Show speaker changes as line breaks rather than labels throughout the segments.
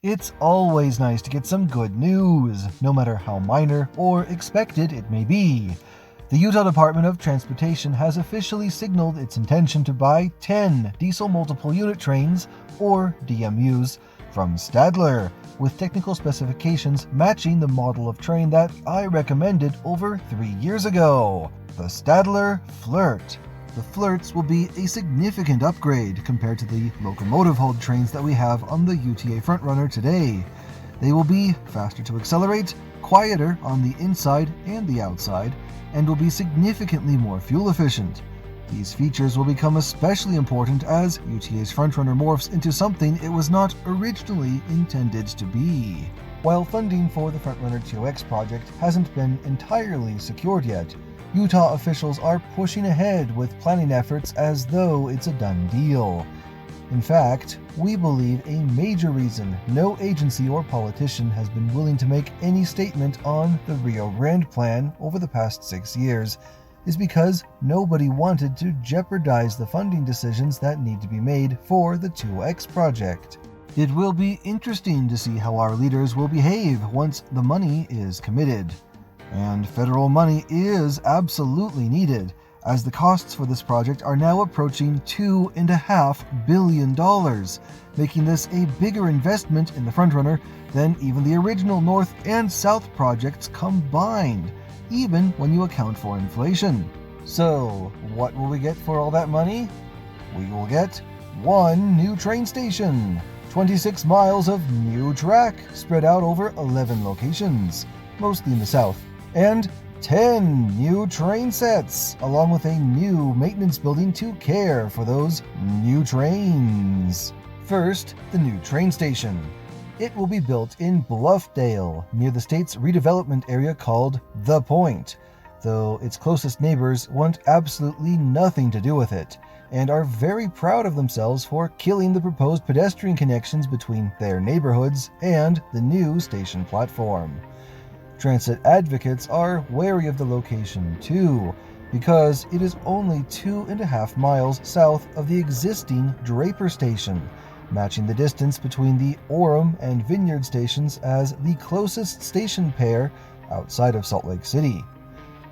It's always nice to get some good news, no matter how minor or expected it may be. The Utah Department of Transportation has officially signaled its intention to buy 10 diesel multiple unit trains, or DMUs, from Stadler, with technical specifications matching the model of train that I recommended over 3 years ago, the Stadler Flirt. The Flirts will be a significant upgrade compared to the locomotive-hauled trains that we have on the UTA FrontRunner today. They will be faster to accelerate, quieter on the inside and the outside, and will be significantly more fuel efficient. These features will become especially important as UTA's FrontRunner morphs into something it was not originally intended to be. While funding for the FrontRunner TOX project hasn't been entirely secured yet, Utah officials are pushing ahead with planning efforts as though it's a done deal. In fact, we believe a major reason no agency or politician has been willing to make any statement on the Rio Grande Plan over the past 6 years is because nobody wanted to jeopardize the funding decisions that need to be made for the 2X project. It will be interesting to see how our leaders will behave once the money is committed. And federal money is absolutely needed, as the costs for this project are now approaching $2.5 billion, making this a bigger investment in the FrontRunner than even the original North and South projects combined, even when you account for inflation. So, what will we get for all that money? We will get 1 new train station, 26 miles of new track spread out over 11 locations, mostly in the south, and 10 new train sets, along with a new maintenance building to care for those new trains. First, the new train station. It will be built in Bluffdale, near the state's redevelopment area called The Point, though its closest neighbors want absolutely nothing to do with it, and are very proud of themselves for killing the proposed pedestrian connections between their neighborhoods and the new station platform. Transit advocates are wary of the location too, because it is only 2.5 miles south of the existing Draper station, matching the distance between the Orem and Vineyard stations as the closest station pair outside of Salt Lake City.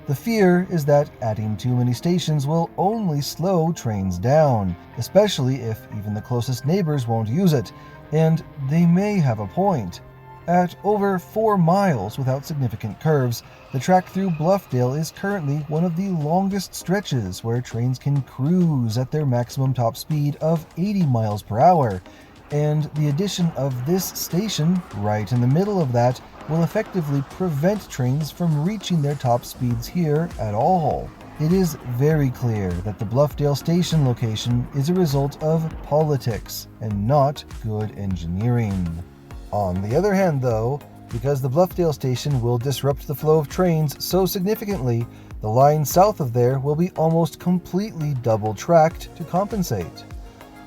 The fear is that adding too many stations will only slow trains down, especially if even the closest neighbors won't use it, and they may have a point. At over 4 miles without significant curves, the track through Bluffdale is currently one of the longest stretches where trains can cruise at their maximum top speed of 80 miles per hour, and the addition of this station right in the middle of that will effectively prevent trains from reaching their top speeds here at all. It is very clear that the Bluffdale station location is a result of politics and not good engineering. On the other hand, though, because the Bluffdale station will disrupt the flow of trains so significantly, the line south of there will be almost completely double-tracked to compensate.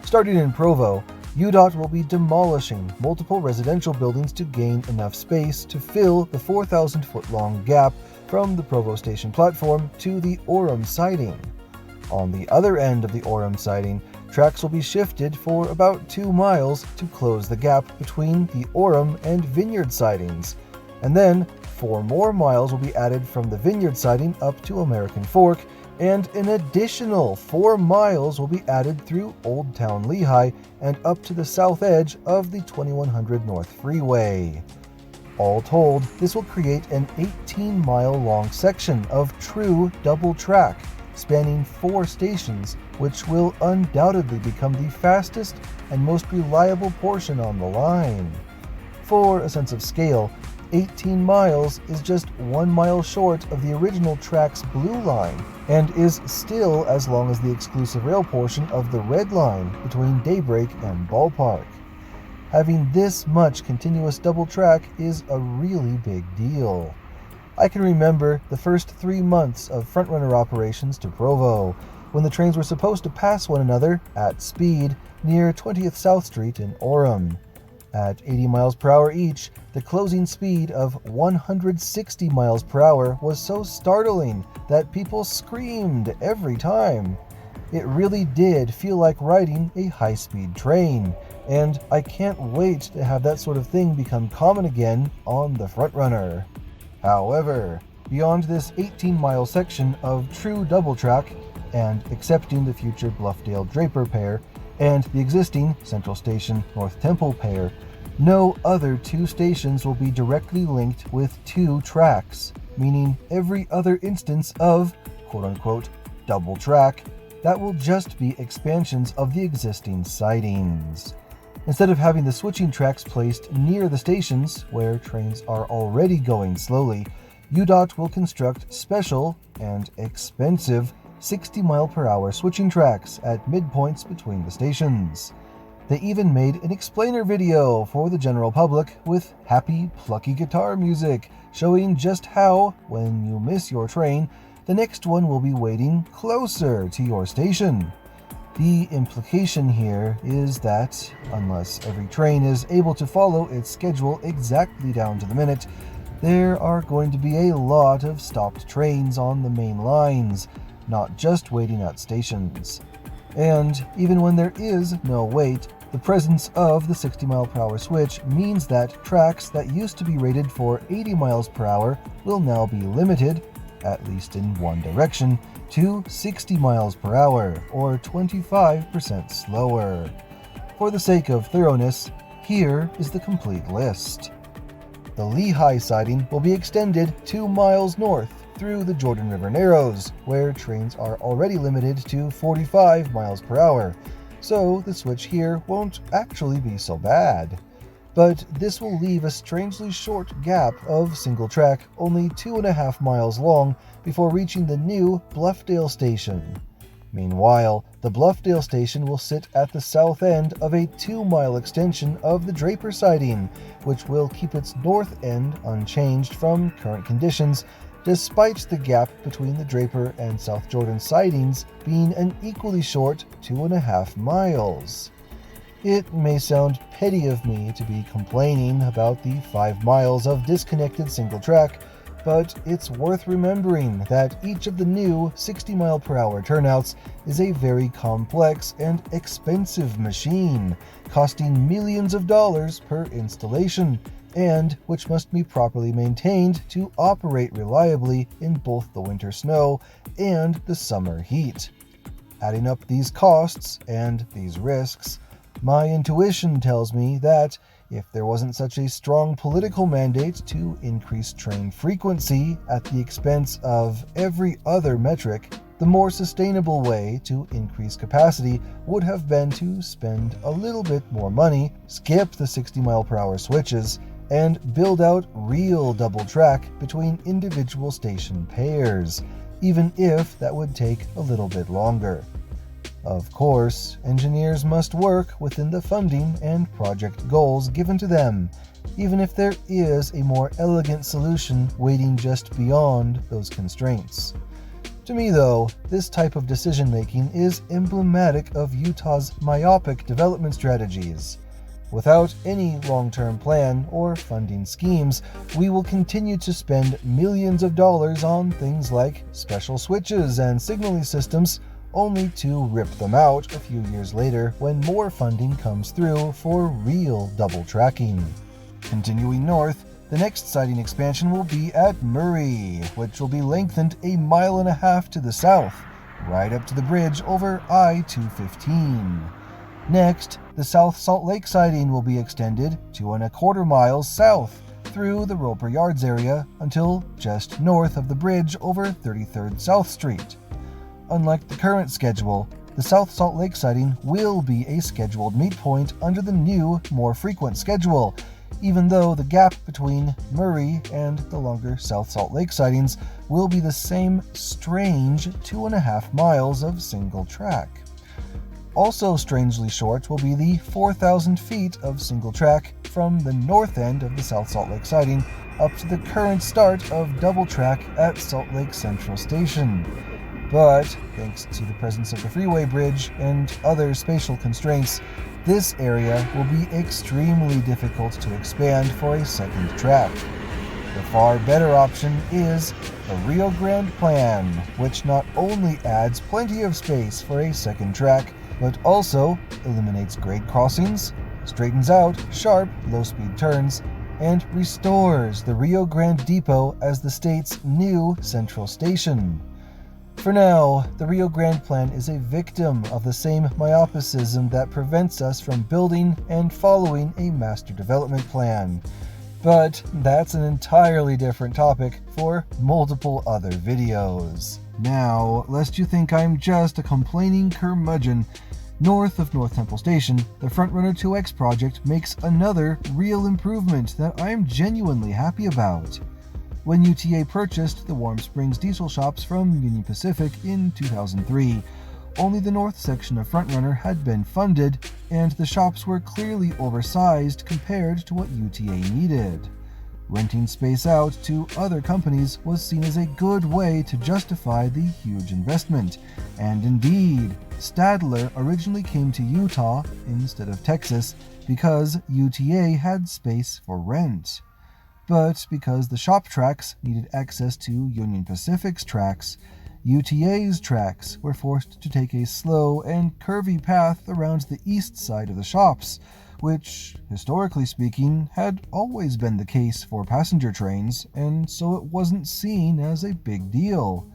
Starting in Provo, UDOT will be demolishing multiple residential buildings to gain enough space to fill the 4,000-foot-long gap from the Provo station platform to the Orem siding. On the other end of the Orem siding, tracks will be shifted for about 2 miles to close the gap between the Orem and Vineyard sidings, and then 4 more miles will be added from the Vineyard siding up to American Fork, and an additional 4 miles will be added through Old Town Lehigh and up to the south edge of the 2100 North Freeway. All told, this will create an 18-mile-long section of true double track, spanning 4 stations, which will undoubtedly become the fastest and most reliable portion on the line. For a sense of scale, 18 miles is just 1 mile short of the original track's blue line, and is still as long as the exclusive rail portion of the red line between Daybreak and Ballpark. Having this much continuous double track is a really big deal. I can remember the first 3 months of FrontRunner operations to Provo, when the trains were supposed to pass one another at speed near 20th South Street in Orem. At 80 miles per hour each, the closing speed of 160 miles per hour was so startling that people screamed every time. It really did feel like riding a high-speed train, and I can't wait to have that sort of thing become common again on the FrontRunner. However, beyond this 18-mile section of true double track, and accepting the future Bluffdale-Draper pair and the existing Central Station North Temple pair, no other two stations will be directly linked with two tracks, meaning every other instance of quote-unquote double track, that will just be expansions of the existing sidings. Instead of having the switching tracks placed near the stations where trains are already going slowly, UDOT will construct special and expensive 60-mile-per-hour switching tracks at midpoints between the stations. They even made an explainer video for the general public with happy, plucky guitar music, showing just how, when you miss your train, the next one will be waiting closer to your station. The implication here is that, unless every train is able to follow its schedule exactly down to the minute, there are going to be a lot of stopped trains on the main lines, not just waiting at stations. And even when there is no wait, the presence of the 60-mile-per-hour switch means that tracks that used to be rated for 80 miles per hour will now be limited, at least in one direction, to 60 miles per hour, or 25% slower. For the sake of thoroughness, here is the complete list. The Lehigh siding will be extended 2 miles north through the Jordan River Narrows, where trains are already limited to 45 miles per hour, so the switch here won't actually be so bad. But this will leave a strangely short gap of single track only 2.5 miles long before reaching the new Bluffdale station. Meanwhile, the Bluffdale station will sit at the south end of a 2-mile extension of the Draper siding, which will keep its north end unchanged from current conditions, despite the gap between the Draper and South Jordan sidings being an equally short 2.5 miles. It may sound petty of me to be complaining about the 5 miles of disconnected single track, but it's worth remembering that each of the new 60-mile-per-hour turnouts is a very complex and expensive machine, costing millions of dollars per installation, and which must be properly maintained to operate reliably in both the winter snow and the summer heat. Adding up these costs and these risks, my intuition tells me that if there wasn't such a strong political mandate to increase train frequency at the expense of every other metric, the more sustainable way to increase capacity would have been to spend a little bit more money, skip the 60-mile-per-hour switches, and build out real double track between individual station pairs, even if that would take a little bit longer. Of course, engineers must work within the funding and project goals given to them, even if there is a more elegant solution waiting just beyond those constraints. To me, though, this type of decision-making is emblematic of Utah's myopic development strategies. Without any long-term plan or funding schemes, we will continue to spend millions of dollars on things like special switches and signaling systems, only to rip them out a few years later when more funding comes through for real double tracking. Continuing north, the next siding expansion will be at Murray, which will be lengthened 1.5 miles to the south, right up to the bridge over I-215. Next, the South Salt Lake siding will be extended 2.25 miles south through the Roper Yards area until just north of the bridge over 33rd South Street. Unlike the current schedule, the South Salt Lake siding will be a scheduled meet point under the new, more frequent schedule, even though the gap between Murray and the longer South Salt Lake sidings will be the same strange 2.5 miles of single track. Also strangely short will be the 4,000 feet of single track from the north end of the South Salt Lake siding up to the current start of double track at Salt Lake Central Station. But, thanks to the presence of the freeway bridge and other spatial constraints, this area will be extremely difficult to expand for a second track. The far better option is the Rio Grande Plan, which not only adds plenty of space for a second track, but also eliminates grade crossings, straightens out sharp, low-speed turns, and restores the Rio Grande Depot as the state's new central station. For now, the Rio Grande Plan is a victim of the same myopicism that prevents us from building and following a master development plan. But that's an entirely different topic for multiple other videos. Now, lest you think I'm just a complaining curmudgeon, north of North Temple Station, the FrontRunner 2X project makes another real improvement that I'm genuinely happy about. When UTA purchased the Warm Springs diesel shops from Union Pacific in 2003, only the north section of FrontRunner had been funded, and the shops were clearly oversized compared to what UTA needed. Renting space out to other companies was seen as a good way to justify the huge investment, and indeed, Stadler originally came to Utah instead of Texas because UTA had space for rent. But because the shop tracks needed access to Union Pacific's tracks, UTA's tracks were forced to take a slow and curvy path around the east side of the shops, which, historically speaking, had always been the case for passenger trains, and so it wasn't seen as a big deal.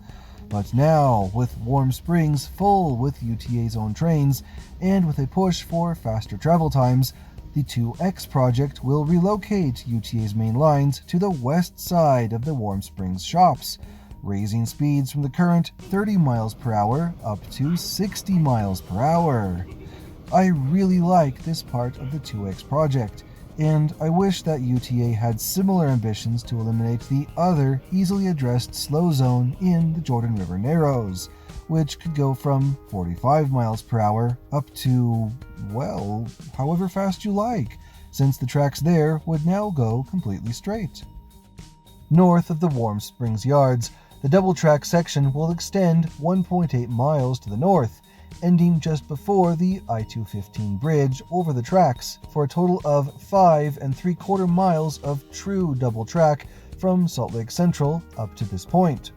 But now, with Warm Springs full with UTA's own trains, and with a push for faster travel times, the 2X project will relocate UTA's main lines to the west side of the Warm Springs shops, raising speeds from the current 30 miles per hour up to 60 miles per hour. I really like this part of the 2X project, and I wish that UTA had similar ambitions to eliminate the other easily addressed slow zone in the Jordan River Narrows, which could go from 45 miles per hour up to, well, however fast you like, since the tracks there would now go completely straight. North of the Warm Springs yards, the double-track section will extend 1.8 miles to the north, ending just before the I-215 bridge over the tracks, for a total of 5 3/4 miles of true double track from Salt Lake Central up to this point.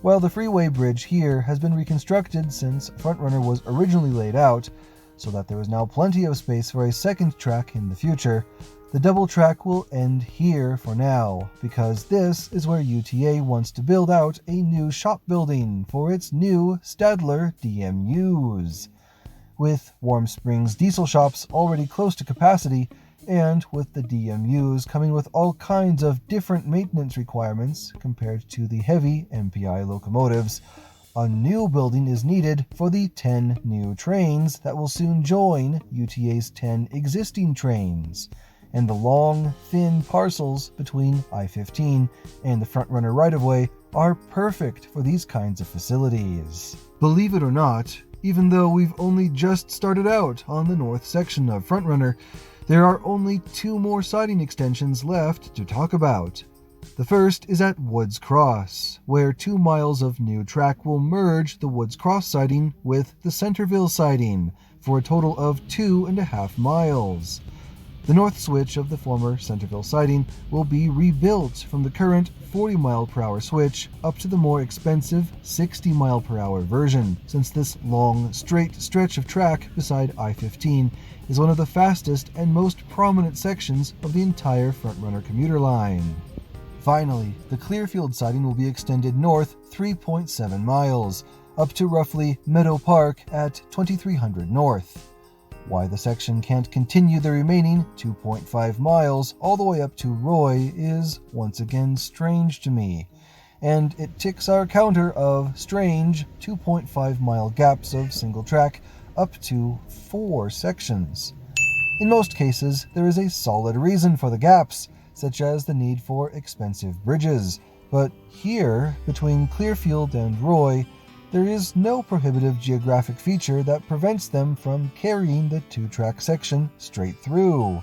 While the freeway bridge here has been reconstructed since FrontRunner was originally laid out, so that there is now plenty of space for a second track in the future, the double track will end here for now, because this is where UTA wants to build out a new shop building for its new Stadler DMUs. With Warm Springs diesel shops already close to capacity, and with the DMUs coming with all kinds of different maintenance requirements compared to the heavy MPI locomotives, a new building is needed for the 10 new trains that will soon join UTA's 10 existing trains. And the long, thin parcels between I-15 and the FrontRunner right-of-way are perfect for these kinds of facilities. Believe it or not, even though we've only just started out on the north section of FrontRunner, there are only 2 more siding extensions left to talk about. The first is at Woods Cross, where 2 miles of new track will merge the Woods Cross siding with the Centerville siding, for a total of 2.5 miles. The north switch of the former Centerville siding will be rebuilt from the current 40 mile per hour switch up to the more expensive 60 mile per hour version, since this long, straight stretch of track beside I-15 is one of the fastest and most prominent sections of the entire FrontRunner commuter line. Finally, the Clearfield siding will be extended north 3.7 miles, up to roughly Meadow Park at 2300 North. Why the section can't continue the remaining 2.5 miles all the way up to Roy is once again strange to me, and it ticks our counter of strange 2.5 mile gaps of single track up to 4 sections. In most cases, there is a solid reason for the gaps, such as the need for expensive bridges, but here, between Clearfield and Roy, there is no prohibitive geographic feature that prevents them from carrying the 2-track section straight through.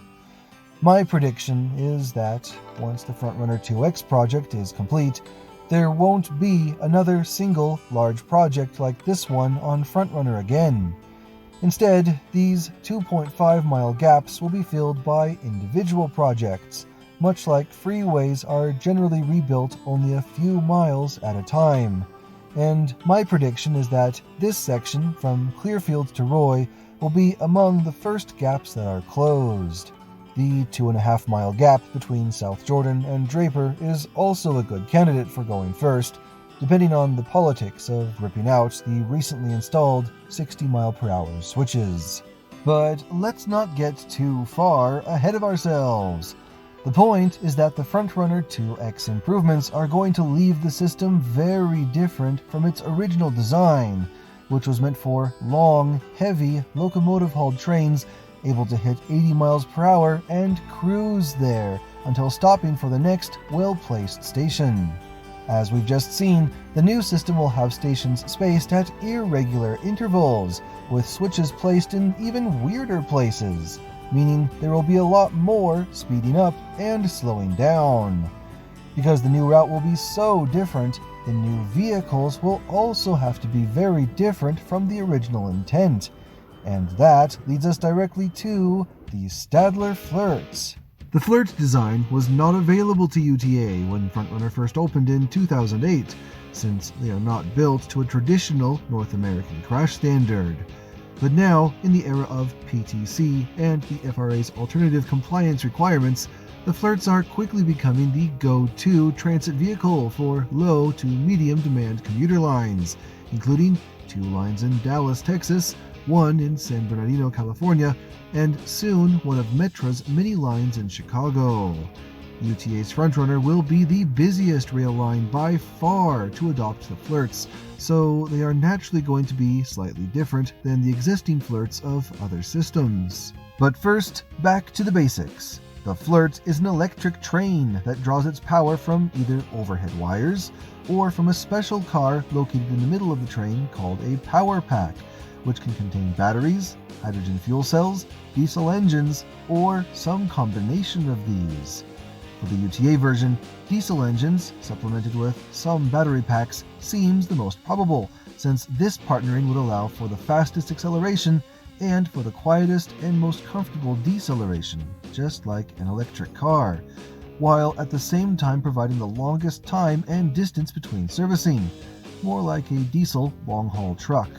My prediction is that once the FrontRunner 2X project is complete, there won't be another single large project like this one on FrontRunner again. Instead, these 2.5 mile gaps will be filled by individual projects, much like freeways are generally rebuilt only a few miles at a time. And my prediction is that this section, from Clearfield to Roy, will be among the first gaps that are closed. The 2.5-mile gap between South Jordan and Draper is also a good candidate for going first, depending on the politics of ripping out the recently installed 60-mile-per-hour switches. But let's not get too far ahead of ourselves. The point is that the FrontRunner 2X improvements are going to leave the system very different from its original design, which was meant for long, heavy, locomotive-hauled trains able to hit 80 miles per hour and cruise there until stopping for the next well-placed station. As we've just seen, the new system will have stations spaced at irregular intervals, with switches placed in even weirder places, meaning there will be a lot more speeding up and slowing down. Because the new route will be so different, the new vehicles will also have to be very different from the original intent. And that leads us directly to the Stadler FLIRTs. The Flirt design was not available to UTA when FrontRunner first opened in 2008, since they are not built to a traditional North American crash standard. But now, in the era of PTC and the FRA's alternative compliance requirements, the Flirts are quickly becoming the go-to transit vehicle for low to medium demand commuter lines, including 2 lines in Dallas, Texas, 1 in San Bernardino, California, and soon one of Metra's many lines in Chicago. UTA's FrontRunner will be the busiest rail line by far to adopt the Flirts, so they are naturally going to be slightly different than the existing Flirts of other systems. But first, back to the basics. The Flirt is an electric train that draws its power from either overhead wires or from a special car located in the middle of the train called a power pack, which can contain batteries, hydrogen fuel cells, diesel engines, or some combination of these. For the UTA version, diesel engines, supplemented with some battery packs, seems the most probable, since this partnering would allow for the fastest acceleration and for the quietest and most comfortable deceleration, just like an electric car, while at the same time providing the longest time and distance between servicing, more like a diesel long-haul truck.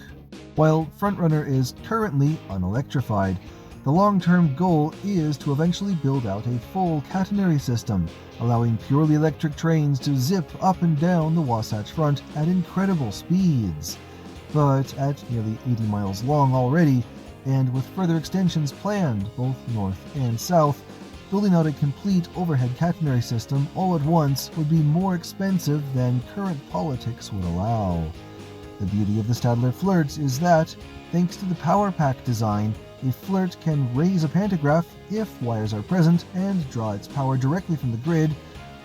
While FrontRunner is currently unelectrified, the long-term goal is to eventually build out a full catenary system, allowing purely electric trains to zip up and down the Wasatch Front at incredible speeds. But at nearly 80 miles long already, and with further extensions planned both north and south, building out a complete overhead catenary system all at once would be more expensive than current politics would allow. The beauty of the Stadler Flirts is that, thanks to the power pack design, a Flirt can raise a pantograph if wires are present and draw its power directly from the grid,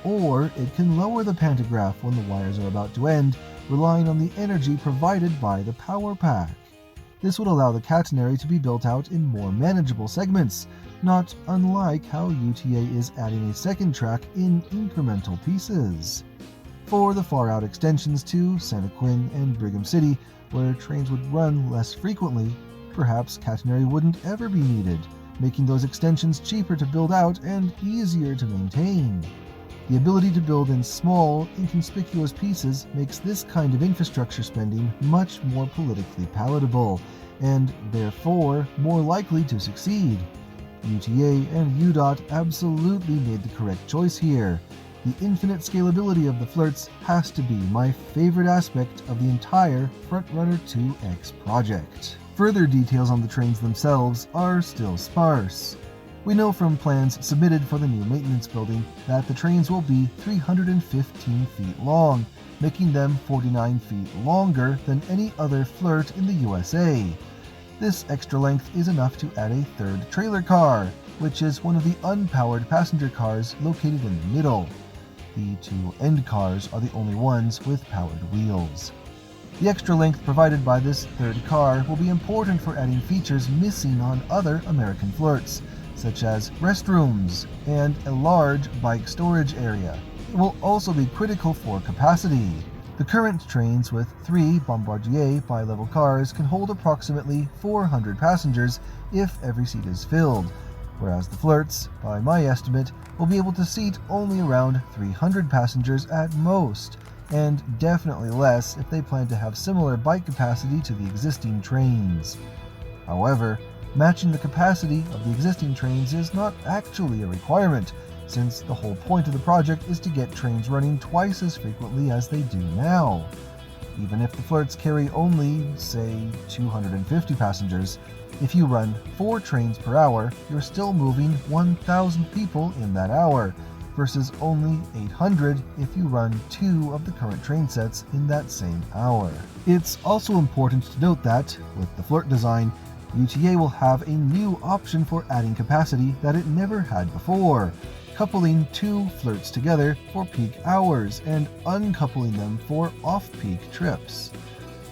or it can lower the pantograph when the wires are about to end, relying on the energy provided by the power pack. This would allow the catenary to be built out in more manageable segments, not unlike how UTA is adding a second track in incremental pieces. For the far-out extensions to Santa Quin and Brigham City, where trains would run less frequently, perhaps catenary wouldn't ever be needed, making those extensions cheaper to build out and easier to maintain. The ability to build in small, inconspicuous pieces makes this kind of infrastructure spending much more politically palatable, and therefore more likely to succeed. UTA and UDOT absolutely made the correct choice here. The infinite scalability of the Flirts has to be my favorite aspect of the entire FrontRunner 2X project. Further details on the trains themselves are still sparse. We know from plans submitted for the new maintenance building that the trains will be 315 feet long, making them 49 feet longer than any other Flirt in the USA. This extra length is enough to add a third trailer car, which is one of the unpowered passenger cars located in the middle. The 2 end cars are the only ones with powered wheels. The extra length provided by this third car will be important for adding features missing on other American Flirts, such as restrooms and a large bike storage area. It will also be critical for capacity. The current trains with 3 Bombardier bi-level cars can hold approximately 400 passengers if every seat is filled, whereas the Flirts, by my estimate, will be able to seat only around 300 passengers at most, and definitely less if they plan to have similar bike capacity to the existing trains. However, Matching the capacity of the existing trains is not actually a requirement, since the whole point of the project is to get trains running twice as frequently as they do now. Even if the Flirts carry only, say, 250 passengers, if you run 4 trains per hour, you're still moving 1,000 people in that hour, versus only 800 if you run 2 of the current train sets in that same hour. It's also important to note that, with the Flirt design, UTA will have a new option for adding capacity that it never had before, coupling 2 Flirts together for peak hours and uncoupling them for off-peak trips.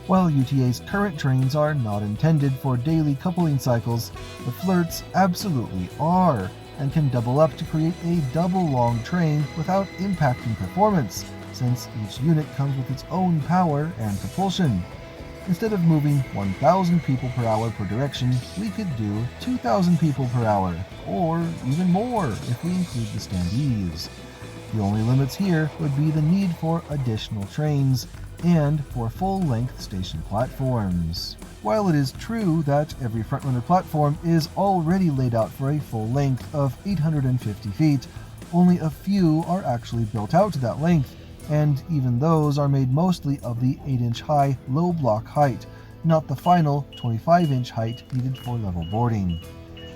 While UTA's current trains are not intended for daily coupling cycles, the Flirts absolutely are, and can double up to create a double-long train without impacting performance, since each unit comes with its own power and propulsion. Instead of moving 1,000 people per hour per direction, we could do 2,000 people per hour, or even more if we include the standees. The only limits here would be the need for additional trains and for full-length station platforms. While it is true that every FrontRunner platform is already laid out for a full length of 850 feet, only a few are actually built out to that length, and even those are made mostly of the 8-inch high low block height, not the final 25-inch height needed for level boarding.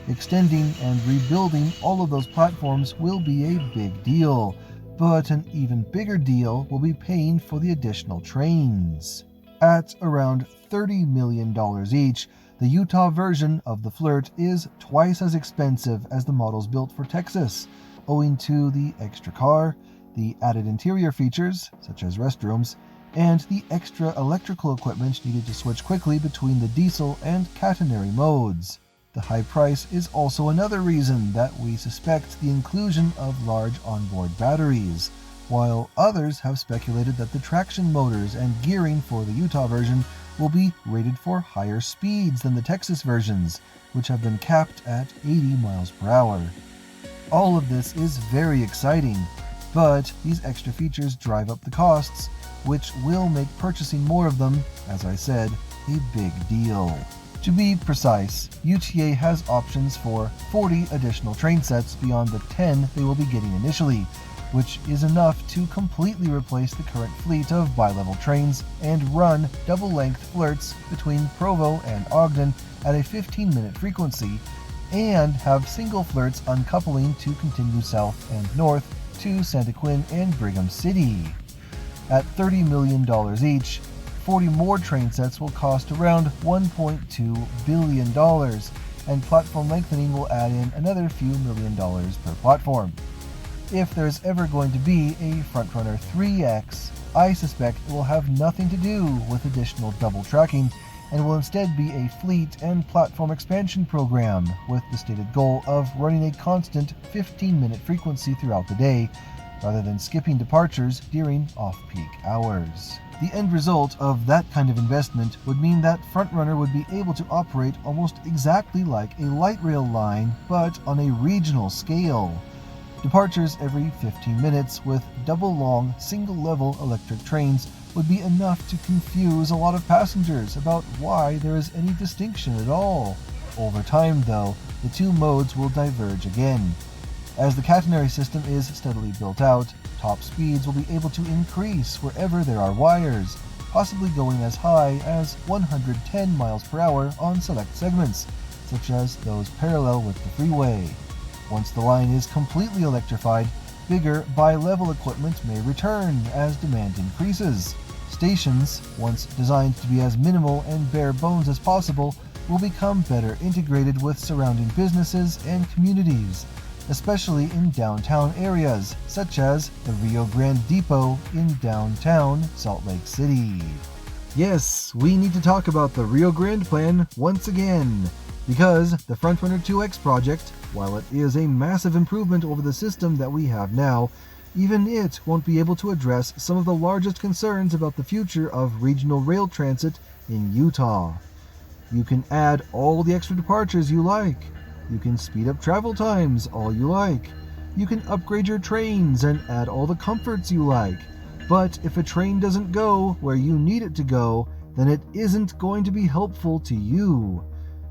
Extending and rebuilding all of those platforms will be a big deal, but an even bigger deal will be paying for the additional trains. At around $30 million each, the Utah version of the Flirt is twice as expensive as the models built for Texas, owing to the extra car, the added interior features, such as restrooms, and the extra electrical equipment needed to switch quickly between the diesel and catenary modes. The high price is also another reason that we suspect the inclusion of large onboard batteries, while others have speculated that the traction motors and gearing for the Utah version will be rated for higher speeds than the Texas versions, which have been capped at 80 miles per hour. All of this is very exciting, but these extra features drive up the costs, which will make purchasing more of them, as I said, a big deal. To be precise, UTA has options for 40 additional train sets beyond the 10 they will be getting initially, which is enough to completely replace the current fleet of bi-level trains and run double-length Flirts between Provo and Ogden at a 15-minute frequency, and have single Flirts uncoupling to continue south and north to Santa Quin and Brigham City. At $30 million each, 40 more train sets will cost around $1.2 billion, and platform lengthening will add in another few $1 million per platform. If there's ever going to be a FrontRunner 3X, I suspect it will have nothing to do with additional double tracking, and will instead be a fleet and platform expansion program with the stated goal of running a constant 15-minute frequency throughout the day, rather than skipping departures during off-peak hours. The end result of that kind of investment would mean that FrontRunner would be able to operate almost exactly like a light rail line, but on a regional scale. Departures every 15 minutes with double-long, single-level electric trains would be enough to confuse a lot of passengers about why there is any distinction at all. Over time, though, the two modes will diverge again. As the catenary system is steadily built out, top speeds will be able to increase wherever there are wires, possibly going as high as 110 miles per hour on select segments, such as those parallel with the freeway. Once the line is completely electrified, bigger bi-level equipment may return as demand increases. Stations, once designed to be as minimal and bare bones as possible, will become better integrated with surrounding businesses and communities, especially in downtown areas, such as the Rio Grande Depot in downtown Salt Lake City. Yes, we need to talk about the Rio Grande Plan once again, because the FrontRunner 2X project, while it is a massive improvement over the system that we have now, even it won't be able to address some of the largest concerns about the future of regional rail transit in Utah. You can add all the extra departures you like. You can speed up travel times all you like. You can upgrade your trains and add all the comforts you like. But if a train doesn't go where you need it to go, then it isn't going to be helpful to you.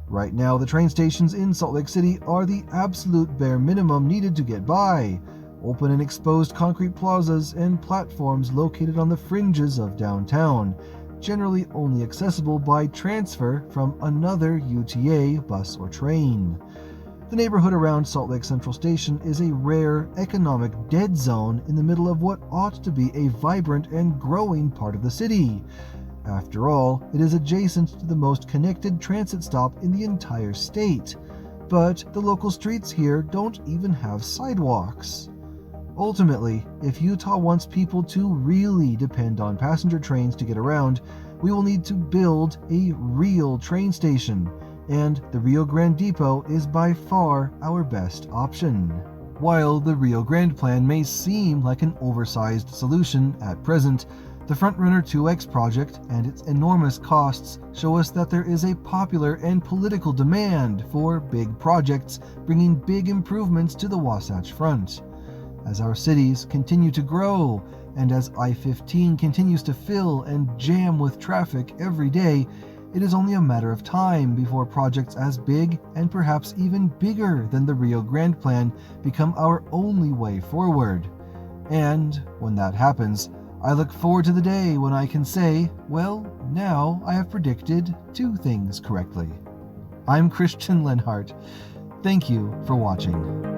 Right now, the train stations in Salt Lake City are the absolute bare minimum needed to get by. Open and exposed concrete plazas and platforms located on the fringes of downtown, generally only accessible by transfer from another UTA bus or train. The neighborhood around Salt Lake Central Station is a rare economic dead zone in the middle of what ought to be a vibrant and growing part of the city. After all, it is adjacent to the most connected transit stop in the entire state, but the local streets here don't even have sidewalks. Ultimately, if Utah wants people to really depend on passenger trains to get around, we will need to build a real train station, and the Rio Grande Depot is by far our best option. While the Rio Grande Plan may seem like an oversized solution at present, the FrontRunner 2X project and its enormous costs show us that there is a popular and political demand for big projects bringing big improvements to the Wasatch Front. As our cities continue to grow, and as I-15 continues to fill and jam with traffic every day, it is only a matter of time before projects as big and perhaps even bigger than the Rio Grande Plan become our only way forward. And when that happens, I look forward to the day when I can say, well, now I have predicted 2 things correctly. I'm Christian Lenhart. Thank you for watching.